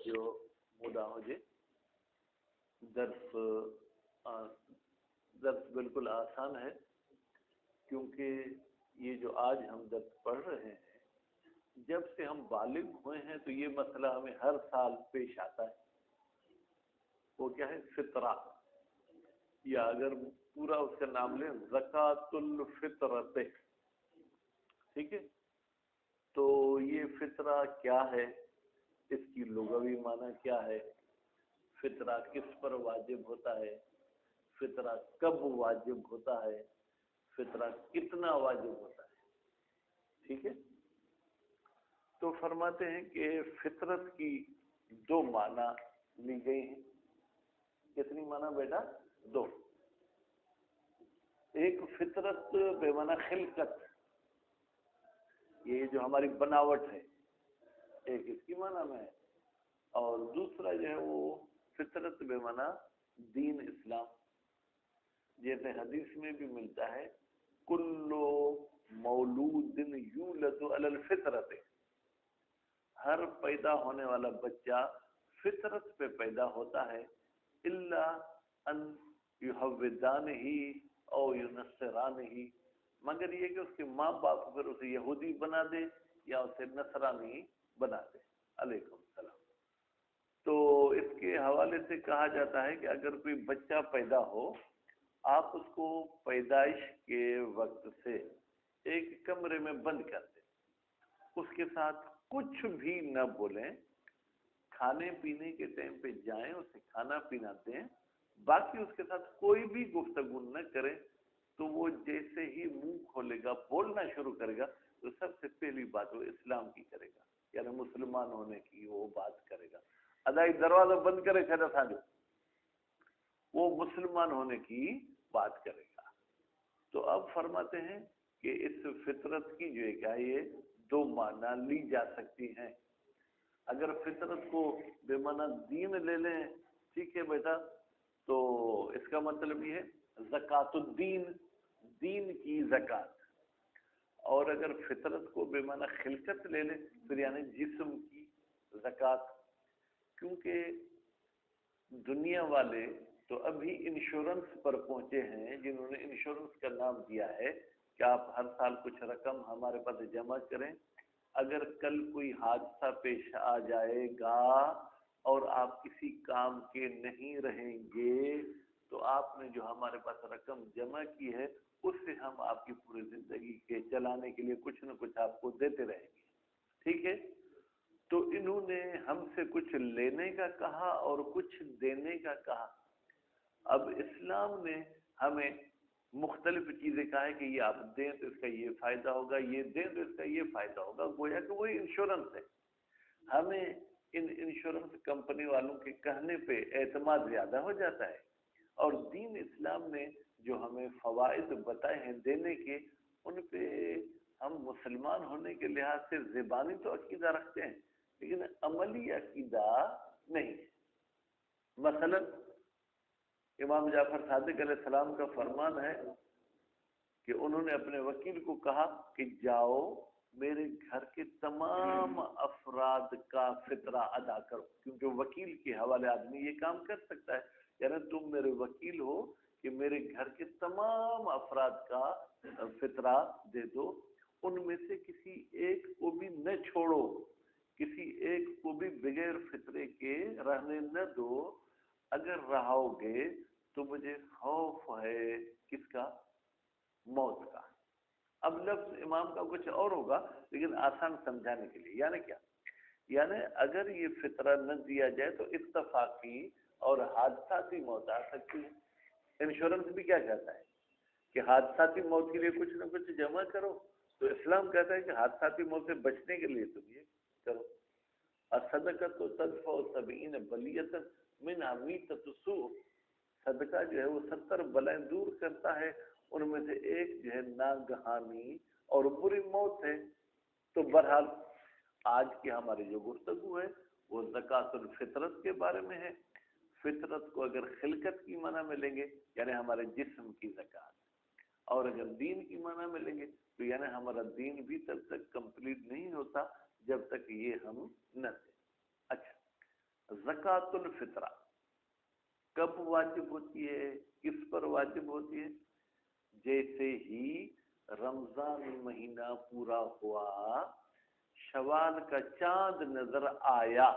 توجہ مدا ہو جائے. درس بالکل آسان ہے، کیونکہ یہ جو آج ہم درس پڑھ رہے ہیں جب سے ہم بالغ ہوئے ہیں تو یہ مسئلہ ہمیں ہر سال پیش آتا ہے. وہ کیا ہے؟ فطرہ، یا اگر پورا اس کا نام لیں زکوٰۃ الفطرت. ٹھیک ہے، تو یہ فطرہ کیا ہے، اس کی لغوی معنی کیا ہے، فطرہ کس پر واجب ہوتا ہے، فطرہ کب واجب ہوتا ہے، فطرہ کتنا واجب ہوتا ہے. ٹھیک ہے، تو فرماتے ہیں کہ فطرت کی دو معنی لی گئی ہیں. کتنی معنی بیٹا؟ دو. ایک فطرت بے معنی خلقت، یہ جو ہماری بناوٹ ہے، ایک اس کی معنی میں ہے، اور دوسرا جو ہے وہ فطرت بے معنی دین اسلام. جیسے حدیث میں بھی ملتا ہے کلو مولود یولد علی الفطرت، ہر پیدا ہونے والا بچہ فطرت پہ پیدا ہوتا ہے، الا ان یحودانہ او ینصرانہ، مگر یہ کہ اس کے ماں باپ پھر اسے یہودی بنا دے یا اسے نصرانی بنا دے. علیکم السلام. تو اس کے حوالے سے کہا جاتا ہے کہ اگر کوئی بچہ پیدا ہو، آپ اس کو پیدائش کے وقت سے ایک کمرے میں بند کر دیں، اس کے ساتھ کچھ بھی نہ بولیں، کھانے پینے کے ٹائم پہ جائیں اسے کھانا پینا دیں، باقی اس کے ساتھ کوئی بھی گفتگو نہ کریں، تو وہ جیسے ہی منہ کھولے گا بولنا شروع کرے گا تو سب سے پہلی بات وہ اسلام کی کرے گا، یعنی مسلمان ہونے کی وہ بات کرے گا. ادائی دروازہ بند کرے چھڑا سانجو، وہ مسلمان ہونے کی بات کرے گا. تو اب فرماتے ہیں کہ اس فطرت کی جو ہے کیا یہ دو معنی لی جا سکتی ہیں. اگر فطرت کو بے معنی دین لے لیں، ٹھیک ہے بیٹا، تو اس کا مطلب یہ ہے زکوٰۃ الدین، دین کی زکوٰۃ. اور اگر فطرت کو بے معنی خلقت لے لیں پھر یعنی جسم کی زکوٰۃ. کیونکہ دنیا والے تو ابھی انشورنس پر پہنچے ہیں، جنہوں نے انشورنس کا نام دیا ہے کہ آپ ہر سال کچھ رقم ہمارے پاس جمع کریں، اگر کل کوئی حادثہ پیش آ جائے گا اور آپ کسی کام کے نہیں رہیں گے تو آپ نے جو ہمارے پاس رقم جمع کی ہے اس سے ہم آپ کی پوری زندگی کے چلانے کے لیے کچھ نہ کچھ آپ کو دیتے رہیں گے. ٹھیک ہے، تو انہوں نے ہم سے کچھ لینے کا کہا اور کچھ دینے کا کہا. اب اسلام نے ہمیں مختلف چیزیں کہا ہے کہ یہ آپ دیں تو اس کا یہ فائدہ ہوگا، یہ دیں تو اس کا یہ فائدہ ہوگا، گویا کہ وہی انشورنس ہے. ہمیں ان انشورنس کمپنی والوں کے کہنے پہ اعتماد زیادہ ہو جاتا ہے، اور دین اسلام نے جو ہمیں فوائد بتائے ہیں دینے کے، ان پہ ہم مسلمان ہونے کے لحاظ سے زبانی تو عقیدہ رکھتے ہیں لیکن عملی عقیدہ نہیں. مثلا امام جعفر صادق علیہ السلام کا فرمان ہے کہ انہوں نے اپنے وکیل کو کہا کہ جاؤ میرے گھر کے تمام افراد کا فطرہ ادا کرو، کیونکہ وکیل کے حوالے آدمی یہ کام کر سکتا ہے. یعنی تم میرے وکیل ہو کہ میرے گھر کے تمام افراد کا فطرہ دے دو، ان میں سے کسی ایک کو بھی نہ چھوڑو، کسی ایک کو بھی بغیر فطرے کے رہنے نہ دو. اگر رہو گے تو مجھے خوف ہے کس کا؟ موت کا. اب لفظ امام کا کچھ اور ہوگا لیکن آسان سمجھانے کے لیے، یعنی کیا؟ یعنی اگر یہ فطرہ نہ دیا جائے تو اتفاقی اور حادثاتی موت آ سکتی ہے. انشورنس بھی کیا کہتا ہے کہ حادثاتی موت کے لیے کچھ نہ کچھ جمع کرو، تو اسلام کہتا ہے کہ حادثاتی موت سے بچنے کے لیے تم یہ کرو. الصدقۃ تدفع 70 بلیۃ من امیتۃ السوء، صدقہ جو ہے وہ 70 بلائیں دور کرتا ہے، ان میں سے ایک جو ہے ناگہانی اور بری موت ہے. تو بہرحال آج کی ہماری جو گفتگو ہے وہ زکوٰۃ الفطرت کے بارے میں ہے. فطرت کو اگر خلقت کی معنی میں لیں گے یعنی ہمارے جسم کی زکوٰۃ، اور اگر دین کی معنی میں لیں گے تو یعنی ہمارا دین بھی تب تک کمپلیٹ نہیں ہوتا جب تک یہ ہم نہ دیں. اچھا، زکات الفطرہ کب واجب ہوتی ہے، کس پر واجب ہوتی ہے؟ جیسے ہی رمضان مہینہ پورا ہوا، شوال کا چاند نظر آیا،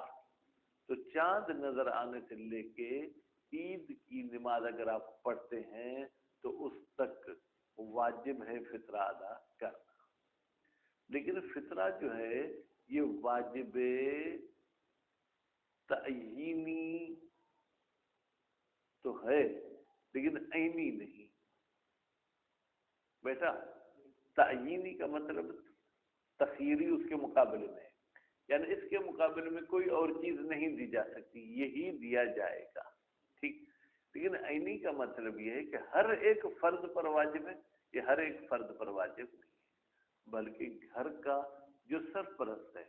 تو چاند نظر آنے سے لے کے عید کی نماز اگر آپ پڑھتے ہیں تو اس تک واجب ہے فطرہ ادا کرنا۔ لیکن فطرہ جو ہے یہ واجب تعینی تو ہے لیکن عینی نہیں بیٹا۔ تعینی کا مطلب تخیری اس کے مقابلے میں، یعنی اس کے مقابلے میں کوئی اور چیز نہیں دی جا سکتی، یہی دیا جائے گا، ٹھیک۔ لیکن عینی کا مطلب یہ ہے کہ ہر ایک فرد پر واجب ہے، یہ ہر ایک فرد پر واجب نہیں ہے، بلکہ گھر کا جو سرپرست ہے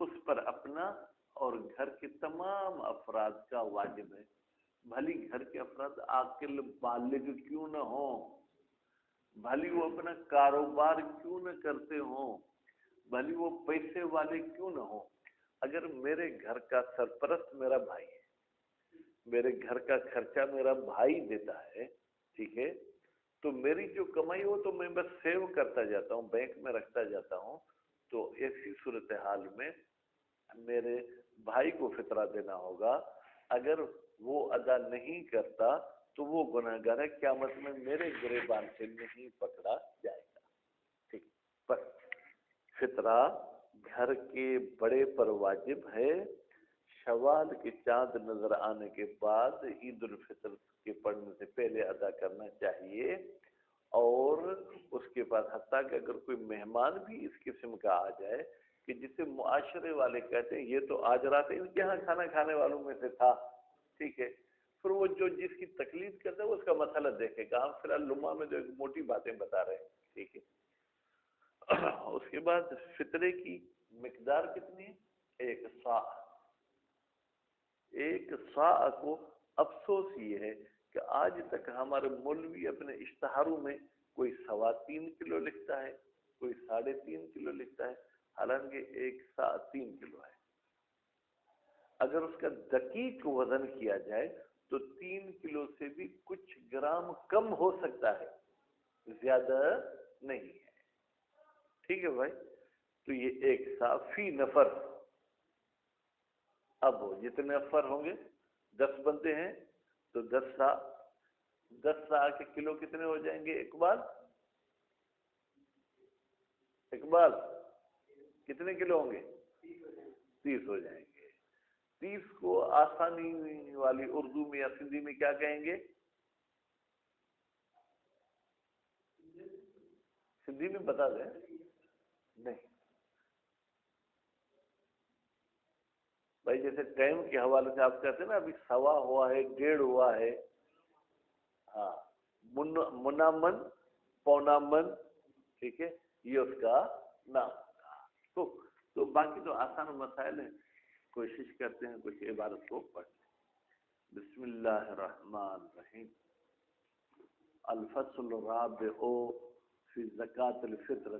اس پر اپنا اور گھر کے تمام افراد کا واجب ہے۔ بھلی گھر کے افراد عاقل بالغ کیوں نہ ہوں، بھلی وہ اپنا کاروبار کیوں نہ کرتے ہوں، بھلی وہ پیسے والے کیوں نہ ہوں، اگر میرے گھر کا سرپرست میرا بھائی ہے، میرے گھر کا خرچہ میرا بھائی دیتا ہے، ٹھیک ہے، تو میری جو کمائی ہو تو میں بس سیو کرتا جاتا ہوں، بینک میں رکھتا جاتا ہوں، تو ایسی صورتحال میں میرے بھائی کو فطرہ دینا ہوگا۔ اگر وہ ادا نہیں کرتا تو وہ گناہگار ہے، قیامت میں میرے گریبان سے نہیں پکڑا جائے گا، ٹھیک۔ بس فطرہ گھر کے بڑے پر واجب ہے، شوال کے چاند نظر آنے کے بعد عید الفطر کے پڑھنے سے پہلے ادا کرنا چاہیے، اور اس کے بعد حتیٰ کہ اگر کوئی مہمان بھی اس قسم کا آ جائے کہ جسے معاشرے والے کہتے ہیں یہ تو آج رات ان کے ہاں کھانا کھانے والوں میں سے تھا، ٹھیک ہے، پھر وہ جو جس کی تکلیف کرتا ہے وہ اس کا مسئلہ دیکھے گا۔ ہم فی الحال لمحہ میں جو ایک موٹی باتیں بتا رہے ہیں، ٹھیک ہے۔ اس کے بعد فطرے کی مقدار کتنی ہے؟ ایک صاع۔ ایک صاع کو افسوس یہ ہے کہ آج تک ہمارے مولوی اپنے اشتہاروں میں کوئی 3.25 کلو لکھتا ہے، کوئی 3.5 کلو لکھتا ہے، حالانکہ ایک صاع 3 کلو ہے۔ اگر اس کا دقیق وزن کیا جائے تو 3 کلو سے بھی کچھ گرام کم ہو سکتا ہے، زیادہ نہیں ہے، ٹھیک ہے بھائی۔ تو یہ ایک صاع فی نفر، اب جتنے نفر ہوں گے 10 بنتے ہیں تو 10 صاع کے کلو کتنے ہو جائیں گے؟ اقبال کتنے کلو ہوں گے؟ 30 ہو جائیں گے۔ 30 کو آسانی والی اردو میں یا سندھی میں کیا کہیں گے؟ سندھی میں بتا دیں؟ نہیں بھائی، جیسے ٹائم کے حوالے سے آپ کہتے ہیں نا ابھی 1.25 ہوا ہے، 1.5 ہوا ہے، ہاں، منا من، پونا من، ٹھیک ہے، یہ اس کا نام ہوگا۔ تو باقی تو آسان مسائل ہیں، کوشش کرتے ہیں کچھ عبارت کو پڑھیں۔ بسم اللہ الرحمن الرحیم۔ الفصل الرابع فی زکوٰۃ الفطر۔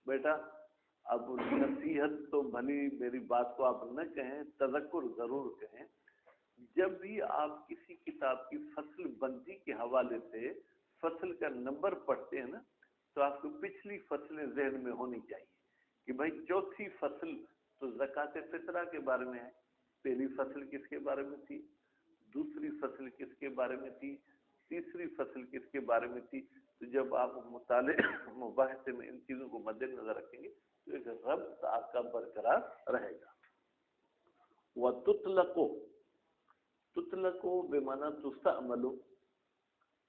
بیٹا اب نصیحت تو بھلی میری بات کو آپ نہ کہیں، تذکر ضرور کہیں۔ جب بھی آپ کسی کتاب کی فصل بندی کے حوالے سے فصل کا نمبر پڑھتے ہیں نا، تو آپ کو پچھلی فصلیں ذہن میں ہونی چاہیے کہ بھائی 4تھی فصل تو زکوٰۃ فطرہ کے بارے میں ہے، پہلی فصل کس کے بارے میں تھی، دوسری فصل کس کے بارے میں تھی، تیسری فصل کس کے بارے میں تھی۔ تو جب آپ مطالعے مباحثے میں ان چیزوں کو مد نظر رکھیں گے تو ایک ربط آپ کا برقرار رہے گا۔ تطلق بمعنی تستعمل،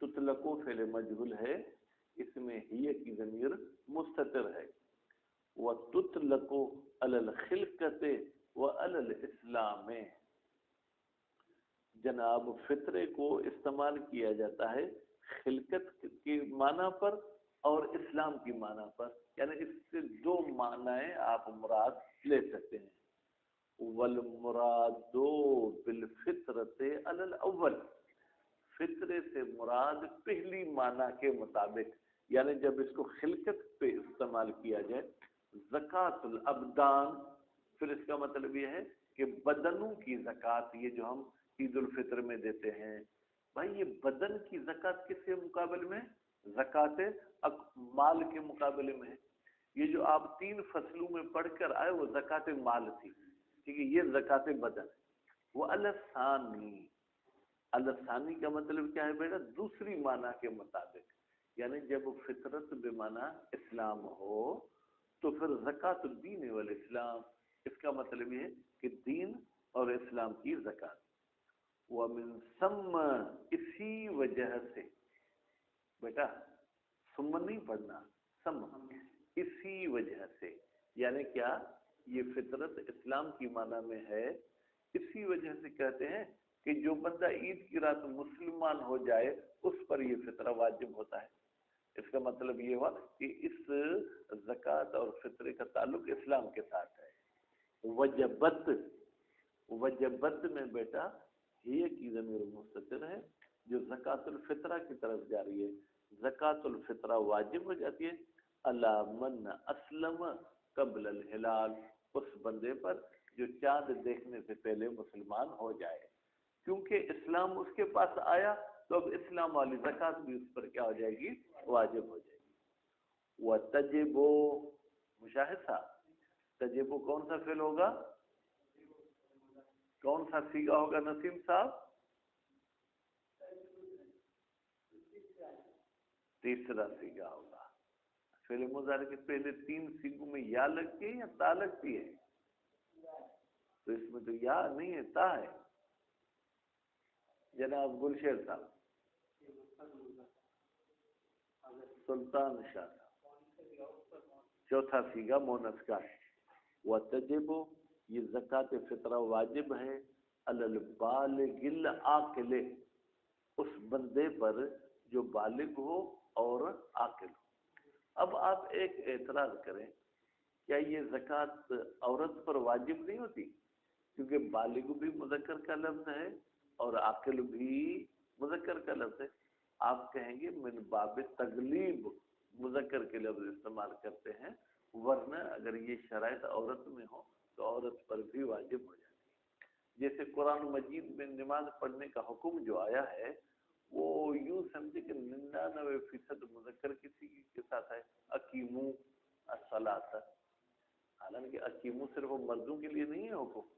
تطلق فعل مجهول ہے، اس میں ہی کی ضمیر مستتر ہے۔ وتطلق علی الخلقۃ وعلی الاسلام، جناب فطرے کو استعمال کیا جاتا ہے خلقت کی معنی پر اور اسلام کی معنی پر، یعنی اس سے 2 معنی آپ مراد لے سکتے ہیں۔ والمراد بالفطرۃ علی الاول، فطرے سے مراد پہلی معنی کے مطابق، یعنی جب اس کو خلقت پہ استعمال کیا جائے، زکوٰۃ الابدان، پھر اس کا مطلب یہ ہے کہ بدنوں کی زکوٰۃ، یہ جو ہم عید الفطر میں دیتے ہیں، بھائی یہ بدن کی زکوٰۃ کس کے مقابلے میں؟ زکوٰۃ مال کے مقابلے میں ہے۔ یہ جو آپ 3 فصلوں میں پڑھ کر آئے وہ زکوٰۃ مال تھی، ٹھیک ہے، یہ زکوٰۃ بدن ہے۔ وہ الثانی، الثانی کا مطلب کیا ہے بیٹا؟ دوسری معنی کے مطابق، یعنی جب فطرت بے معنی اسلام ہو تو پھر زکوٰۃ الدین والاسلام، اس کا مطلب یہ ہے کہ دین اور اسلام کی زکوٰۃ۔ وَمِن ثم، اسی وجہ سے، بیٹا ثم نہیں پڑھنا، ثم، اسی وجہ سے، یعنی کیا؟ یہ فطرت اسلام کی معنی میں ہے، اسی وجہ سے کہتے ہیں کہ جو بندہ عید کی رات مسلمان ہو جائے اس پر یہ فطرہ واجب ہوتا ہے۔ اس کا مطلب یہ ہوا کہ اس زکوٰۃ اور فطرے کا تعلق اسلام کے ساتھ ہے۔ وجبت، وجبت میں بیٹا یہ کی ضمیر مستتر ہے جو زکوٰۃ الفطرہ کی طرف جا رہی ہے۔ زکوٰۃ الفطرہ واجب ہو جاتی ہے علی من اسلم قبل الہلال، اس بندے پر جو چاند دیکھنے سے پہلے مسلمان ہو جائے، کیونکہ اسلام اس کے پاس آیا تو اب اسلام والی زکوٰۃ بھی اس پر کیا ہو جائے گی؟ واجب ہو جائے گی۔ وَتَجِبُ، مشاہد صاحب، تجب کون سا فعل ہوگا؟ کون سا سیگا ہوگا نسیم صاحب؟ تیسرا سیگا ہوگا۔ فعل مضارع کے پہلے 3 سیگوں میں یا لگتی ہے یا تا لگتی ہے؟ تو اس میں تو یا نہیں ہے، تا ہے۔ جناب گلشیر صاحب، سلطان شاہ صاحب، چوتھا سیگا مونس کا ہے۔ وَتَجِبُ، یہ زکوٰۃ فطرہ واجب ہے علی البالغ العاقل، اس بندے پر جو بالغ ہو اور عاقل ہو۔ اب آپ ایک اعتراض کریں، کیا یہ زکوٰۃ عورت پر واجب نہیں ہوتی؟ کیونکہ بالغ بھی مذکر کا لفظ ہے اور عاقل بھی مذکر کا لفظ ہے۔ آپ کہیں گے من باب تغلیب مذکر کے لفظ استعمال کرتے ہیں، ورنہ اگر یہ شرائط عورت میں ہو تو عورت پر بھی واجب ہو جاتی ہے۔ جیسے قرآن مجید میں نماز پڑھنے کا حکم جو آیا ہے وہ یوں سمجھے کہ 99% مذکر کسی کے ساتھ ہے، اقیموا الصلاۃ، حالانکہ اقیموا صرف مردوں کے لیے نہیں ہے حکم،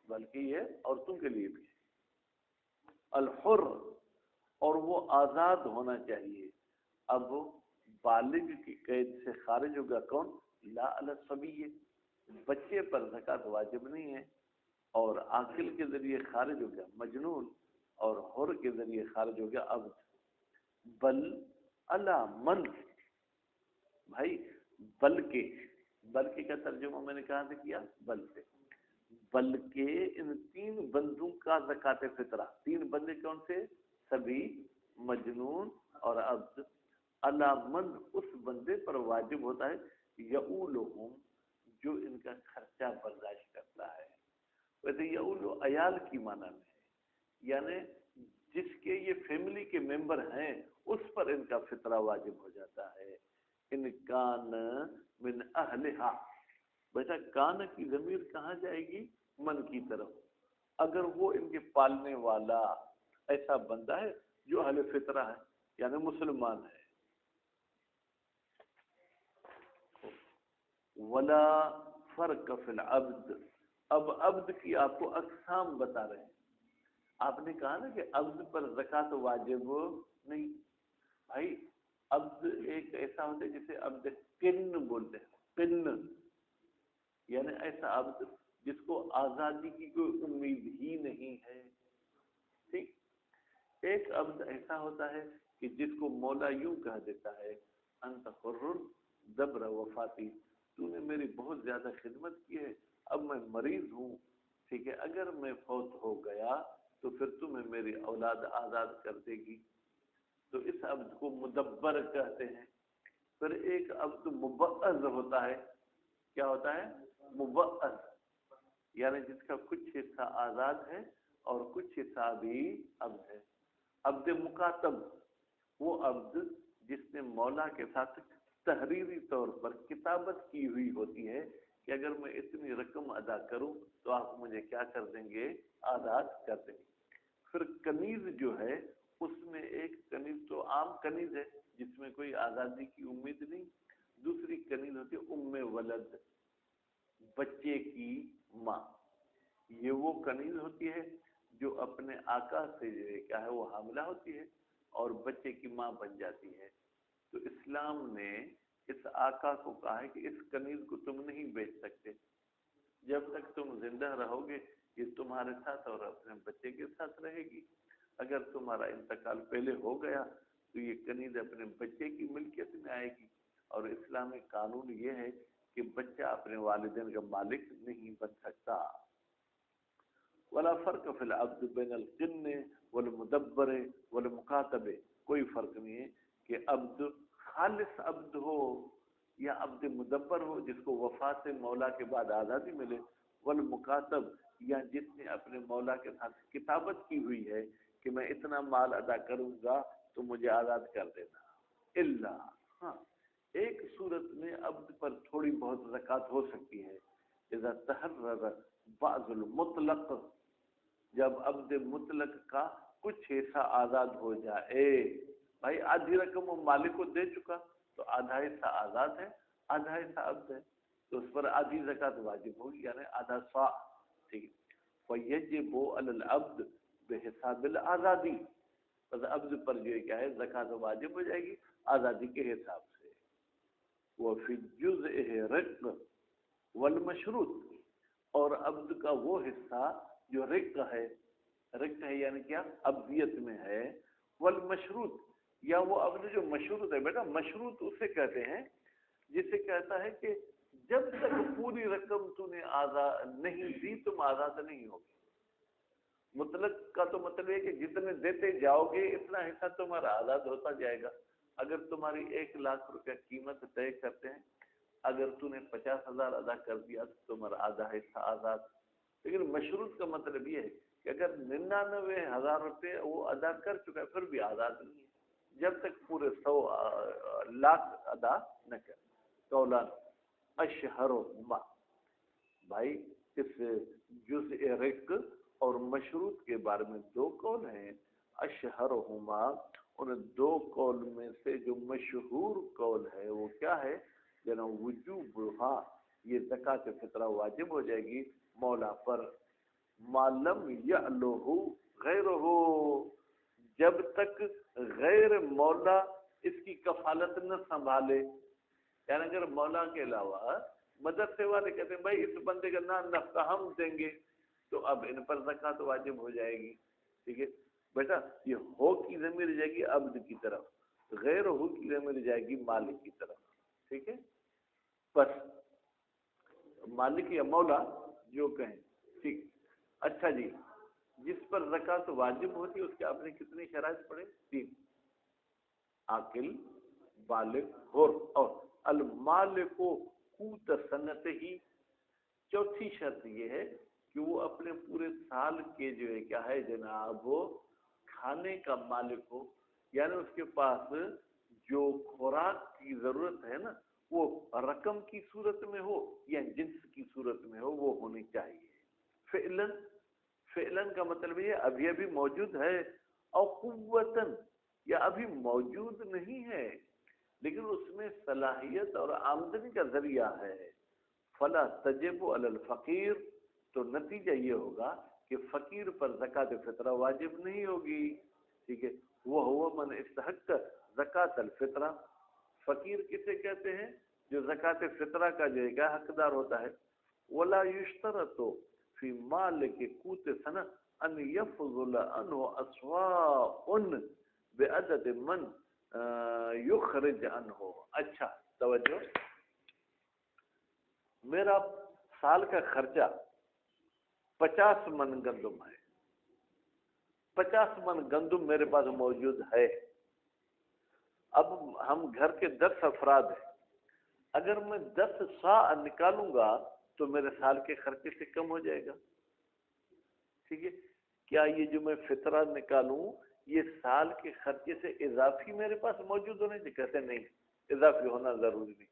بلکہ یہ عورتوں کے لیے بھی ہے۔ الحر، اور وہ آزاد ہونا چاہیے۔ اب بالغ کی قید سے خارج ہوگا کون؟ لا علی الصبی، بچے پر زکوٰۃ واجب نہیں ہے، اور عاقل کے ذریعے خارج ہو گیا مجنون، اور حر کے ذریعے خارج ہو گیا عبد۔ بل علی من، بھائی بلکہ کا ترجمہ میں نے کہاں سے کیا؟ بل سے، بلکہ ان 3 بندوں کا زکوٰۃ فطرہ، 3 بندے کون سے؟ سبی، مجنون اور عبد، علی من، اس بندے پر واجب ہوتا ہے یعولہم، جو ان کا خرچہ برداشت کرتا ہے۔ ویسے یعول عیال کی معنی میں ہے، یعنی جس کے یہ فیملی کے ممبر ہیں اس پر ان کا فطرہ واجب ہو جاتا ہے۔ ان کان من اہلہا، بیٹا کان کی ضمیر کہاں جائے گی؟ من کی طرف۔ اگر وہ ان کے پالنے والا ایسا بندہ ہے جو اہل فطرہ ہے، یعنی مسلمان ہے۔ ولا فرق فی العبد، اب عبد کی آپ کو اقسام بتا رہے ہیں۔ آپ نے کہا نا کہ عبد پر زکوٰۃ واجب نہیں، بھائی عبد ایک ایسا ہوتا ہے جسے عبد قن بولتے ہیں، قن یعنی ایسا عبد جس کو آزادی کی کوئی امید ہی نہیں ہے، ٹھیک۔ ایک عبد ایسا ہوتا ہے کہ جس کو مولا یوں کہہ دیتا ہے انت حر دبر وفاتی، تو نے میری بہت زیادہ خدمت کی ہے، اب میں مریض ہوں، ٹھیک ہے، اگر میں فوت ہو گیا تو پھر تمہیں میری اولاد آزاد کر دے گی، تو اس عبد کو مدبر کہتے ہیں۔ پھر ایک عبد مبعض ہوتا ہے، کیا ہوتا ہے؟ مبعض، یعنی جس کا کچھ حصہ آزاد ہے اور کچھ حصہ بھی عبد ہے۔ عبد مکاتب، وہ عبد جس نے مولا کے ساتھ تحریری طور پر کتابت کی ہوئی ہوتی ہے کہ اگر میں اتنی رقم ادا کروں تو آپ مجھے کیا کر دیں گے؟ آزاد کر دیں گے۔ پھر کنیز جو ہے اس میں ایک کنیز تو عام کنیز ہے جس میں کوئی آزادی کی امید نہیں، دوسری کنیز ہوتی ہے ام ولد، بچے کی ماں۔ یہ وہ کنیز ہوتی ہے جو اپنے آقا سے جو ہے کیا ہے وہ حاملہ ہوتی ہے اور بچے کی ماں بن جاتی ہے۔ تو اسلام نے اس آقا کو کہا ہے کہ اس کنیز کو تم نہیں بیچ سکتے، جب تک تم زندہ رہو گے یہ تمہارے ساتھ اور اپنے بچے کے ساتھ رہے گی۔ اگر تمہارا انتقال پہلے ہو گیا تو یہ کنیز اپنے بچے کی ملکیت میں آئے گی، اور اسلامی قانون یہ ہے کہ بچہ اپنے والدین کا مالک نہیں بن سکتا۔ ولا فرق فی العبد بین القن والمدبر والمکاتب، کوئی فرق نہیں ہے کہ عبد خالص عبد ہو یا عبد مدبر ہو جس کو وفات مولا کے بعد آزادی ملے، والمکاتب یا جس نے اپنے مولا کے ساتھ کتابت کی ہوئی ہے کہ میں اتنا مال ادا کروں گا تو مجھے آزاد کر دینا۔ الا، ہاں ایک صورت میں عبد پر تھوڑی بہت زکوٰۃ ہو سکتی ہے، اذا تحرر بعض المطلق، جب عبد مطلق کا کچھ حصہ آزاد ہو جائے۔ بھائی آدھی رقم وہ مالک کو دے چکا تو آدھا حصہ آزاد ہے، آدھا حصہ عبد ہے، تو اس پر آدھی زکوٰۃ واجب ہوگی، یعنی آدھا صاع، ٹھیک ہے۔ فَيَجِبُ عَلَى الْعَبْدِ بِحِسَابِ الْآزَادِ، بس عبد پر جو کیا ہے زکوٰۃ واجب ہو جائے گی آزادی کے حساب سے۔ وَفِي الجُّزْءِ رِقٌّ وَالْمَشْرُوطِ، اور عبد کا وہ حصہ جو رق ہے، رق ہے یعنی کیا عبدیت میں ہے، والمشروط، یا وہ عبد جو مشروط ہے، بیٹا مشروط اسے کہتے ہیں جسے کہتا ہے کہ جب تک پوری رقم تو نے آزاد نہیں دی تم آزاد نہیں ہوگی۔ مطلق کا تو مطلب ہے کہ جتنے دیتے جاؤ گے اتنا حصہ تمہارا آزاد ہوتا جائے گا۔ اگر تمہاری 1,00,000 روپیہ قیمت طے کرتے ہیں، اگر تو نے 50,000 ادا کر دیا تو تمہارا آدھا حصہ آزاد۔ لیکن مشروط کا مطلب یہ ہے کہ اگر 99,000 روپے وہ ادا کر چکا ہے پھر بھی آزاد نہیں ہے جب تک پورے 100,00,000 ادا نہ کرے۔ قولان اشہرہما، بھائی اس جزء رق اور مشروط کے بارے میں دو قول ہیں۔ اشہرہما، ان دو قول میں سے جو مشہور قول ہے وہ کیا ہے؟ جناب وجوبہا، یہ زکوٰۃ فطرہ واجب ہو جائے گی مولا پر، معلوم یعلوہ غیرہ، جب تک غیر مولا اس کی کفالت نہ سنبھالے۔ یعنی اگر مولا کے علاوہ مدرسے والے کہتے ہیں بھائی اس بندے کا نفقہ ہم دیں گے تو اب ان پر زکوٰۃ واجب ہو جائے گی، ٹھیک ہے بیٹا۔ یہ ہو کی ضمیر جائے گی عبد کی طرف، غیر ہو کی ضمیر جائے گی مالک کی طرف، ٹھیک ہے۔ بس مالک یا مولا جو کہیں، ٹھیک۔ اچھا جی، جس پر زکوٰۃ واجب ہوتی ہے اس کے آپ نے کتنی شرائط پڑھے؟ 3، عاقل، بالغ، حر، اور المالک قوت سنت ہی۔ چوتھی شرط یہ ہے کہ وہ اپنے پورے سال کے جو ہے کیا ہے جناب وہ کھانے کا مالک ہو، یعنی اس کے پاس جو خوراک کی ضرورت ہے نا وہ رقم کی صورت میں ہو یا جنس کی صورت میں ہو، وہ ہونی چاہیے۔ فعلاً کا مطلب یہ ابھی ابھی موجود ہے، اور قوتاً یا ابھی موجود نہیں ہے لیکن اس میں صلاحیت اور آمدنی کا ذریعہ ہے۔ فلا تجب علی الفقیر، تو نتیجہ یہ ہوگا کہ فقیر پر زکوٰۃ فطرہ واجب نہیں ہوگی، ٹھیک ہے۔ وہ ہوا من استحق زکوٰۃ الفطرہ، فقیر کسے کہتے ہیں؟ جو زکوٰۃ فطرہ کا جو ہے کیا حقدار ہوتا ہے۔ ولا یشترط فی مالک قوت سنہ ان یفضل عنہ اسواء بعدد من یخرج عنہ۔ اچھا توجہ، میرا سال کا خرچہ 50 من گندم ہے، 50 من گندم میرے پاس موجود ہے۔ اب ہم گھر کے 10 افراد ہیں، اگر میں 10 صاع نکالوں گا تو میرے سال کے خرچے سے کم ہو جائے گا، ٹھیک ہے۔ کیا یہ جو میں فطرہ نکالوں یہ سال کے خرچے سے اضافی میرے پاس موجود ہونے سے؟ کہتے نہیں، اضافی ہونا ضروری نہیں،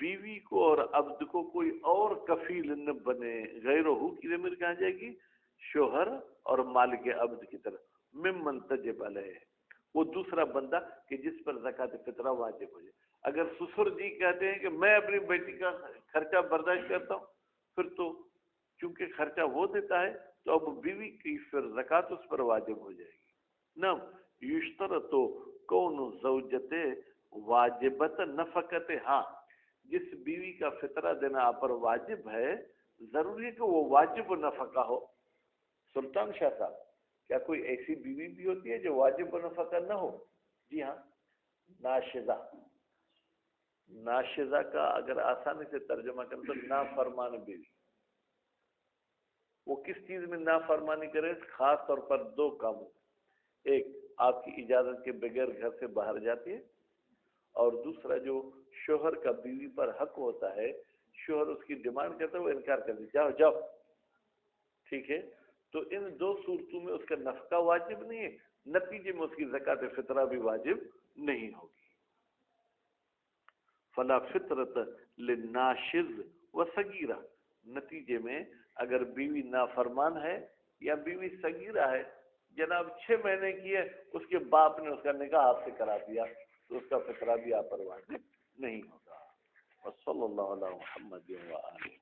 بیوی کو اور عبد کو کوئی اور کفیل نہ بنے، غیر کی ضمیر کہاں جائے گی؟ شوہر اور مالک عبد کی طرف، ممن تجب علیہ، وہ دوسرا بندہ کہ جس پر زکوٰۃ فطرہ واجب ہو جائے۔ اگر سسر جی کہتے ہیں کہ میں اپنی بیٹی کا خرچہ برداشت کرتا ہوں، پھر تو چونکہ خرچہ وہ دیتا ہے تو اب بیوی کی پھر زکوٰۃ اس پر واجب ہو جائے گی۔ نہ یشترط کون زوجت واجبت نفقت، ہاں جس بیوی کا فطرہ دینا آپ پر واجب ہے ضروری ہے کہ وہ واجب نفقہ ہو۔ سلطان شاہ صاحب، کیا کوئی ایسی بیوی بھی ہوتی ہے جو واجب نفقہ نہ ہو؟ جی ہاں، ناشزہ۔ ناشزہ کا اگر آسانی سے ترجمہ کریں تو نافرمان بیوی۔ وہ کس چیز میں نافرمانی کرے؟ خاص طور پر دو کاموں، ایک آپ کی اجازت کے بغیر گھر سے باہر جاتی ہے، اور دوسرا جو شوہر کا بیوی پر حق ہوتا ہے، شوہر اس کی ڈیمانڈ کرتا ہے وہ انکار کر دی، جاؤ جاؤ، ٹھیک ہے، تو ان دو صورتوں میں اس کا نفقہ واجب نہیں ہے، نتیجے میں اس کی زکوٰۃ فطرہ بھی واجب نہیں ہوگی۔ فلا فطرت للناشز وصغیرہ، نتیجے میں اگر بیوی نافرمان ہے یا بیوی صغیرہ ہے، جناب 6 مہینے کی ہے، اس کے باپ نے اس کا نکاح آپ سے کرا دیا تو اس کا فطرہ بھی آپ پر واجب نہیں ہوگا۔ وصلی اللہ علی محمد و آلہ